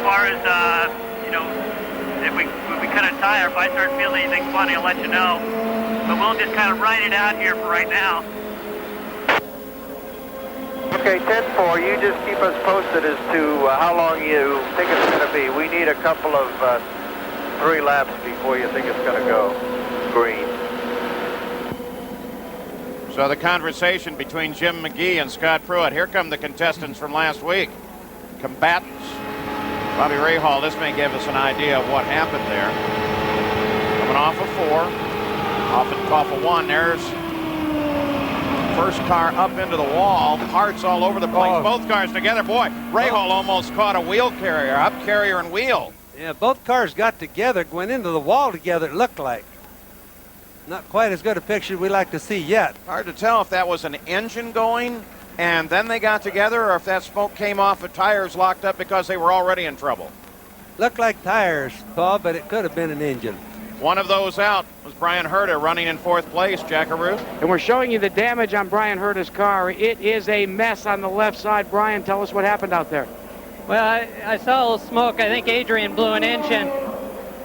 far as, you know, if we cut a tire, if I start feeling anything funny, I'll let you know. But we'll just kind of ride it out here for right now. Okay, 10-4, you just keep us posted as to how long you think it's going to be. We need a couple of 3 laps before you think it's going to go green. So the conversation between Jim McGee and Scott Pruett. Here come the contestants from last week. Combatants. Bobby Rahal, this may give us an idea of what happened there. Coming off of 4, off of 1, there's first car up into the wall, parts all over the place, both cars together. Boy, Rahal almost caught a wheel carrier, up carrier and wheel. Yeah, both cars got together, went into the wall together, it looked like. Not quite as good a picture we like to see yet. Hard to tell if that was an engine going and then they got together, or if that smoke came off of tires locked up because they were already in trouble. Looked like tires, Paul, but it could have been an engine. One of those out was Brian Herta, running in 4th place, Jackaroo. And we're showing you the damage on Brian Herta's car. It is a mess on the left side. Brian, tell us what happened out there. Well, I saw a little smoke. I think Adrian blew an engine,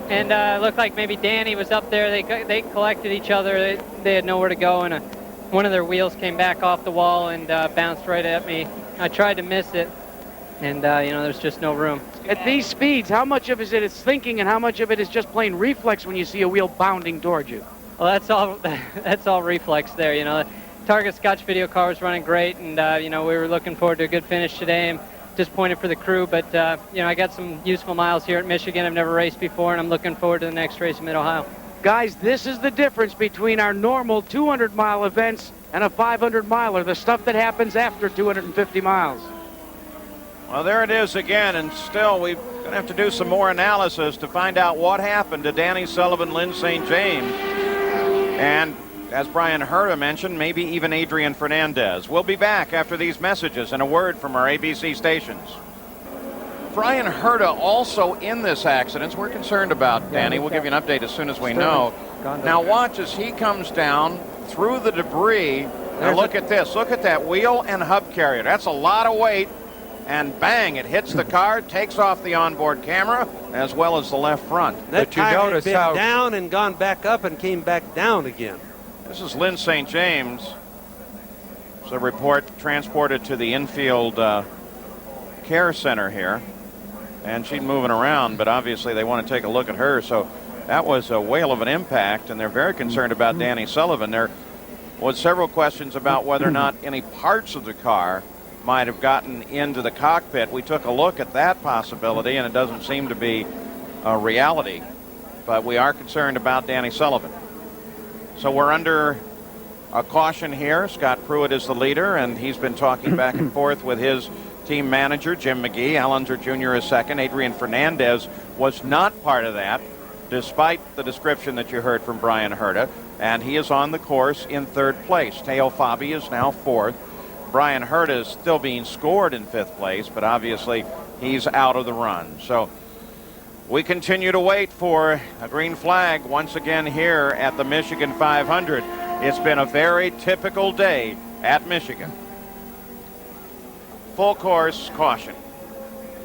and it looked like maybe Danny was up there. They collected each other. They had nowhere to go, and one of their wheels came back off the wall and bounced right at me. I tried to miss it, and you know, there's just no room. At these speeds, how much of it is thinking and how much of it is just plain reflex when you see a wheel bounding towards you? Well, that's all reflex there. You know, the Target Scotch video car was running great, and you know, we were looking forward to a good finish today. I'm disappointed for the crew, but you know, I got some useful miles here at Michigan. I've never raced before, and I'm looking forward to the next race in Mid-Ohio. Guys, this is the difference between our normal 200-mile events and a 500-miler, the stuff that happens after 250 miles. Well, there it is again, and still we're going to have to do some more analysis to find out what happened to Danny Sullivan, Lynn St. James, and as Brian Herta mentioned, maybe even Adrian Fernandez. We'll be back after these messages and a word from our ABC stations. Brian Herta also in this accident. We're concerned about Danny. We'll give you an update as soon as we know. Now watch as he comes down through the debris. Now look at this. Look at that wheel and hub carrier. That's a lot of weight. And bang, it hits the car, takes off the onboard camera, as well as the left front. That tire had been down and gone back up and came back down again. This is Lynn St. James. It's a report transported to the infield care center here. And she's moving around, but obviously they want to take a look at her. So that was a whale of an impact, and they're very concerned about Danny Sullivan. There was several questions about whether or not any parts of the car might have gotten into the cockpit. We took a look at that possibility, and it doesn't seem to be a reality. But we are concerned about Danny Sullivan. So we're under a caution here. Scott Pruett is the leader, and he's been talking back and forth with his team manager, Jim McGee. Al Unser Jr. is second. Adrian Fernandez was not part of that, despite the description that you heard from Brian Herta, and he is on the course in 3rd place. Teo Fabi is now 4th. Brian Herta is still being scored in 5th place, but obviously he's out of the run. So we continue to wait for a green flag once again here at the Michigan 500. It's been a very typical day at Michigan. Full course caution.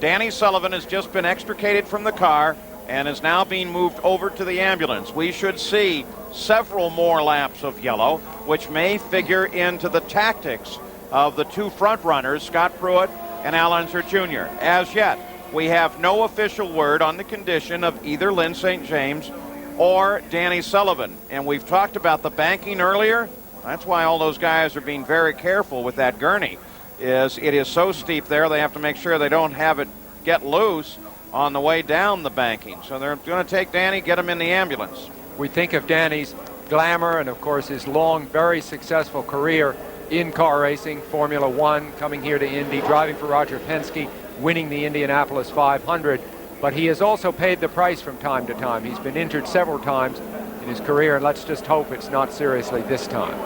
Danny Sullivan has just been extricated from the car and is now being moved over to the ambulance. We should see several more laps of yellow, which may figure into the tactics of the 2 front runners, Scott Pruett and Al Unser Jr. As yet, we have no official word on the condition of either Lynn St. James or Danny Sullivan. And we've talked about the banking earlier. That's why all those guys are being very careful with that gurney. It is so steep there, they have to make sure they don't have it get loose on the way down the banking. So they're going to take Danny, get him in the ambulance. We think of Danny's glamour and, of course, his long, very successful career in car racing, Formula One, coming here to Indy, driving for Roger Penske, winning the Indianapolis 500. But he has also paid the price from time to time. He's been injured several times in his career, and let's just hope it's not seriously this time.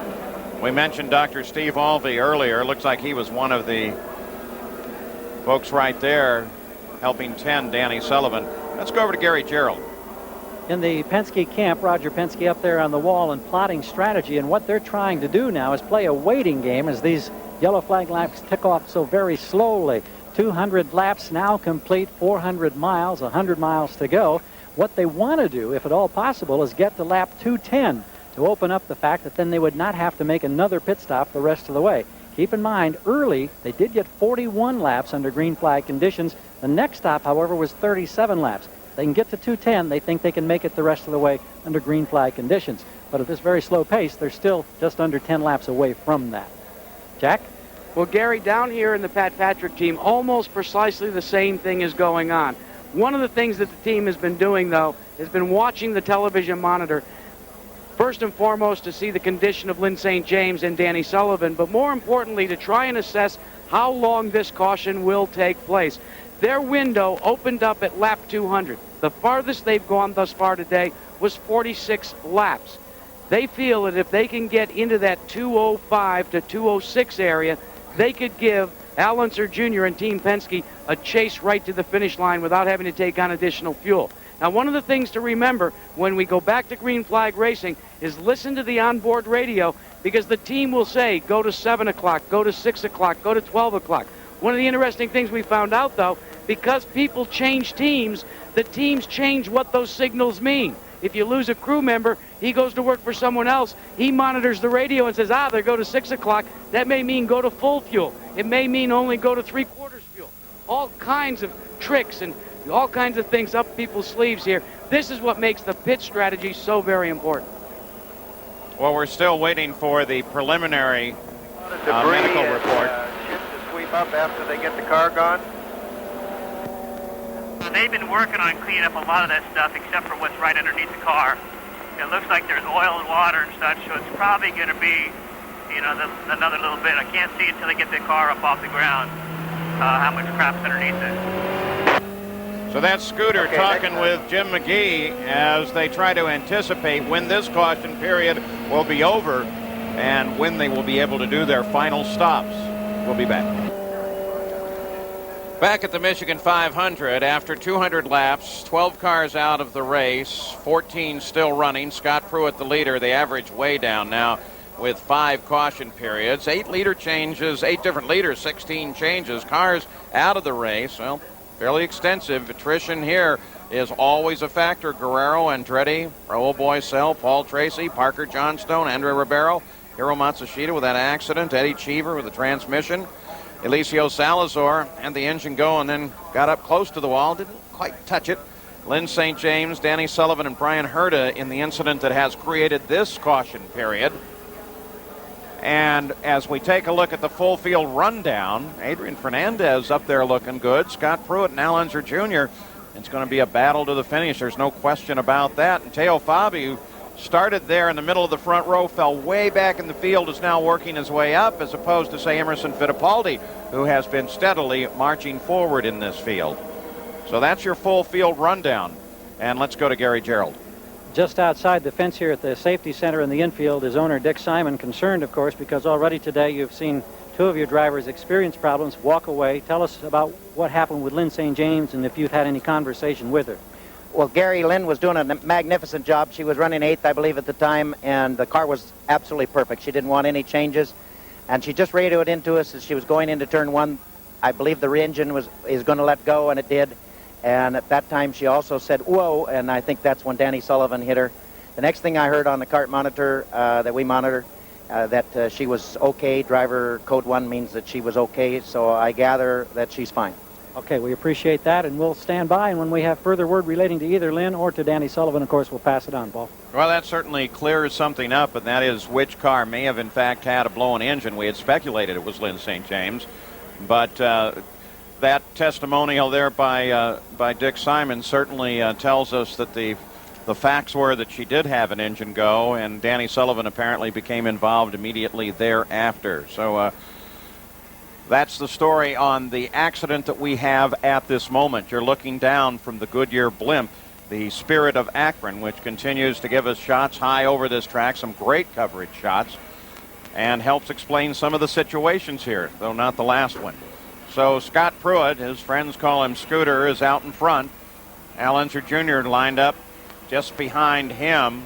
We mentioned Dr. Steve Alvey earlier. Looks like he was one of the folks right there helping tend Danny Sullivan. Let's go over to Gary Gerald. In the Penske camp, Roger Penske up there on the wall and plotting strategy, and what they're trying to do now is play a waiting game as these yellow flag laps tick off so very slowly. 200 laps now complete, 400 miles, 100 miles to go. What they want to do, if at all possible, is get to lap 210 to open up the fact that then they would not have to make another pit stop the rest of the way. Keep in mind, early, they did get 41 laps under green flag conditions. The next stop, however, was 37 laps. They can get to 210. They think they can make it the rest of the way under green flag conditions. But at this very slow pace, they're still just under 10 laps away from that. Jack? Well, Gary, down here in the Pat Patrick team, almost precisely the same thing is going on. One of the things that the team has been doing, though, has been watching the television monitor, first and foremost to see the condition of Lynn St. James and Danny Sullivan, but more importantly to try and assess how long this caution will take place. Their window opened up at lap 200. The farthest they've gone thus far today was 46 laps. They feel that if they can get into that 205 to 206 area, they could give Al Unser Jr. and Team Penske a chase right to the finish line without having to take on additional fuel. Now, one of the things to remember when we go back to green flag racing is listen to the onboard radio, because the team will say, go to 7 o'clock, go to 6 o'clock, go to 12 o'clock. One of the interesting things we found out, though, because people change teams, the teams change what those signals mean. If you lose a crew member, he goes to work for someone else. He monitors the radio and says, they go to 6 o'clock. That may mean go to full fuel. It may mean only go to 3/4 fuel. All kinds of tricks and all kinds of things up people's sleeves here. This is what makes the pit strategy so very important. Well, we're still waiting for the preliminary medical report. Shit to sweep up after they get the car gone. They've been working on cleaning up a lot of that stuff except for what's right underneath the car. It looks like there's oil and water and such, so it's probably going to be, another little bit. I can't see until they get the car up off the ground how much crap's underneath it. So that's Scooter talking with Jim McGee as they try to anticipate when this caution period will be over and when they will be able to do their final stops. We'll be back. Back at the Michigan 500, after 200 laps, 12 cars out of the race, 14 still running. Scott Pruett, the leader, the average way down now with 5 caution periods. 8 leader changes, 8 different leaders, 16 changes. Cars out of the race, well, fairly extensive. Attrition here is always a factor. Guerrero, Andretti, Raul Boesel, Paul Tracy, Parker Johnstone, Andre Ribeiro, Hiro Matsushita with that accident, Eddie Cheever with the transmission. Eliseo Salazar had the engine go and then got up close to the wall, didn't quite touch it. Lynn St. James, Danny Sullivan, and Brian Herta in the incident that has created this caution period. And as we take a look at the full field rundown, Adrian Fernandez up there looking good. Scott Pruett and Al Unser Jr. It's going to be a battle to the finish. There's no question about that. And Teo Fabi, who started there in the middle of the front row, fell way back in the field, is now working his way up, as opposed to, say, Emerson Fittipaldi, who has been steadily marching forward in this field. So that's your full field rundown. And let's go to Gary Gerould. Just outside the fence here at the safety center in the infield is owner Dick Simon, concerned, of course, because already today you've seen 2 of your drivers experience problems, walk away. Tell us about what happened with Lynn St. James and if you've had any conversation with her. Well, Gary, Lynn was doing a magnificent job. She was running 8th, I believe, at the time, and the car was absolutely perfect. She didn't want any changes, and she just radioed into us as she was going into turn 1. I believe the engine is going to let go, and it did. And at that time, she also said, whoa, and I think that's when Danny Sullivan hit her. The next thing I heard on the cart monitor that we monitor, that she was okay. Driver code 1 means that she was okay, so I gather that she's fine. Okay, we appreciate that, and we'll stand by, and when we have further word relating to either Lynn or to Danny Sullivan, of course, we'll pass it on, Paul. Well, that certainly clears something up, and that is which car may have, in fact, had a blown engine. We had speculated it was Lynn St. James, but that testimonial there by Dick Simon certainly tells us that the facts were that she did have an engine go, and Danny Sullivan apparently became involved immediately thereafter. So that's the story on the accident that we have at this moment. You're looking down from the Goodyear blimp, the Spirit of Akron, which continues to give us shots high over this track, some great coverage shots, and helps explain some of the situations here, though not the last one. So Scott Pruett, his friends call him Scooter, is out in front. Al Unser Jr. lined up just behind him.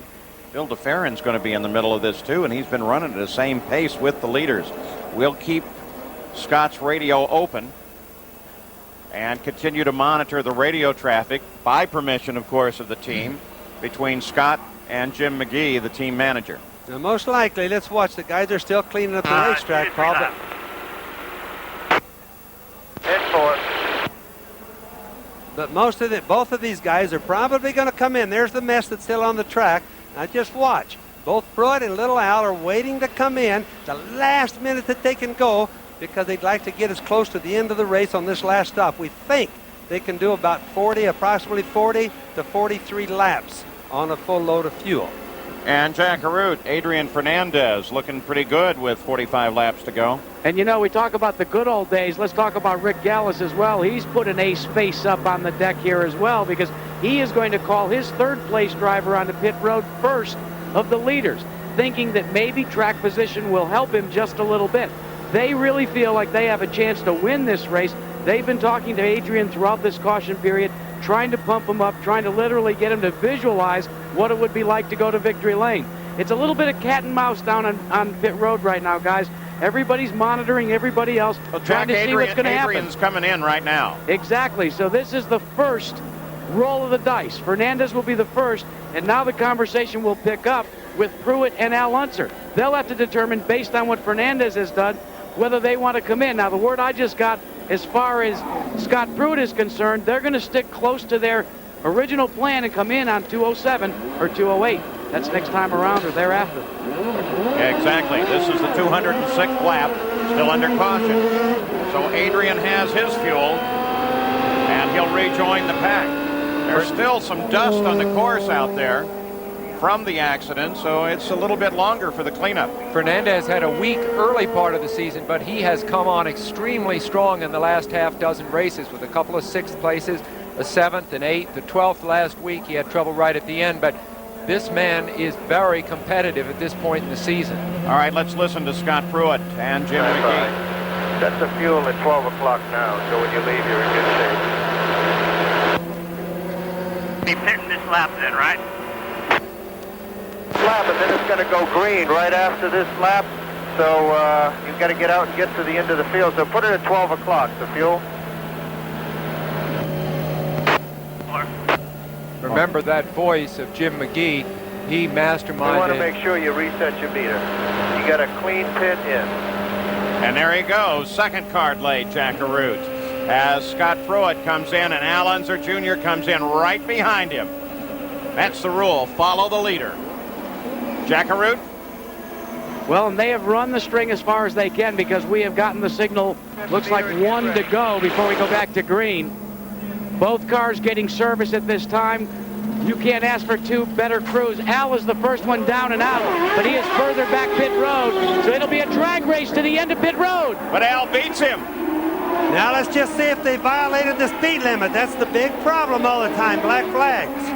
Bill DeFerrin's going to be in the middle of this too, and he's been running at the same pace with the leaders. We'll keep Scott's radio open and continue to monitor the radio traffic, by permission, of course, of the team, between Scott and Jim McGee, the team manager. Now, most likely, let's watch. The guys are still cleaning up the racetrack, Paul. But both of these guys are probably going to come in. There's the mess that's still on the track. Now just watch. Both Pruett and Little Al are waiting to come in the last minute that they can go, because they'd like to get as close to the end of the race on this last stop. We think they can do about approximately 40 to 43 laps on a full load of fuel. And Jack Arute, Adrian Fernandez looking pretty good with 45 laps to go. And you know, we talk about the good old days. Let's talk about Rick Gallis as well. He's put an ace face up on the deck here as well, because he is going to call his third place driver onto pit road first of the leaders, thinking that maybe track position will help him just a little bit. They really feel like they have a chance to win this race. They've been talking to Adrian throughout this caution period, trying to pump him up, trying to literally get him to visualize what it would be like to go to victory lane. It's a little bit of cat and mouse down on pit road right now, guys. Everybody's monitoring everybody else, trying to see what's going to happen. Adrian's coming in right now. Exactly. So this is the first roll of the dice. Fernandez will be the first, and now the conversation will pick up with Pruett and Al Unser. They'll have to determine, based on what Fernandez has done, whether they want to come in. Now, the word I just got, as far as Scott Pruett is concerned, they're going to stick close to their original plan and come in on 207 or 208. That's next time around or thereafter. Yeah, exactly. This is the 206th lap, still under caution. So Adrian has his fuel, and he'll rejoin the pack. There's still some dust on the course out there from the accident, so it's a little bit longer for the cleanup. Fernandez had a weak early part of the season, but he has come on extremely strong in the last half dozen races with a couple of 6th places, a 7th and 8th, the 12th last week. He had trouble right at the end, but this man is very competitive at this point in the season. All right, let's listen to Scott Pruett and Jim McGee. Set the fuel at 12 o'clock now, so when you leave, you're in good shape. Be pitting this lap then, right? Lap, and then it's going to go green right after this lap, so you've got to get out and get to the end of the field. So put it at 12 o'clock, the fuel. Remember that voice of Jim McGee. He masterminded. You want to make sure you reset your meter. You got a clean pit in. And there he goes, second card laid, Jack Arute, as Scott Pruett comes in and Al Unser Jr. comes in right behind him. That's the rule. Follow the leader. Jack Arute? Well, and they have run the string as far as they can, because we have gotten the signal, looks like 1 to go before we go back to green. Both cars getting service at this time. You can't ask for two better crews. Al is the first one down and out, but he is further back pit road, so it'll be a drag race to the end of pit road. But Al beats him. Now let's just see if they violated the speed limit. That's the big problem all the time, black flags.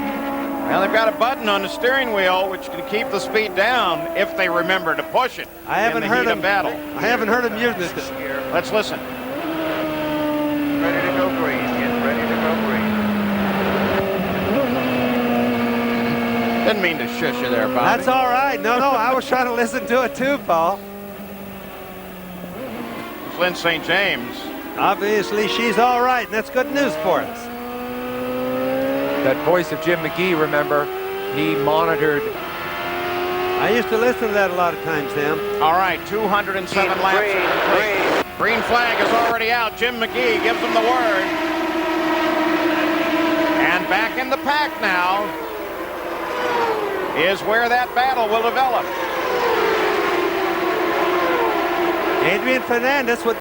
Well, they've got a button on the steering wheel which can keep the speed down if they remember to push it. I haven't heard of battle. I haven't heard him use this. Let's listen. Ready to go green. Get ready to go green. Didn't mean to shush you there, Bobby. That's all right. No, I was trying to listen to it too, Paul. Lynn St. James. Obviously, she's all right, and that's good news for us. That voice of Jim McGee, remember, he monitored. I used to listen to that a lot of times, Sam. All right, 207 laps. Green flag is already out. Jim McGee gives them the word. And back in the pack now is where that battle will develop. Adrian Fernandez with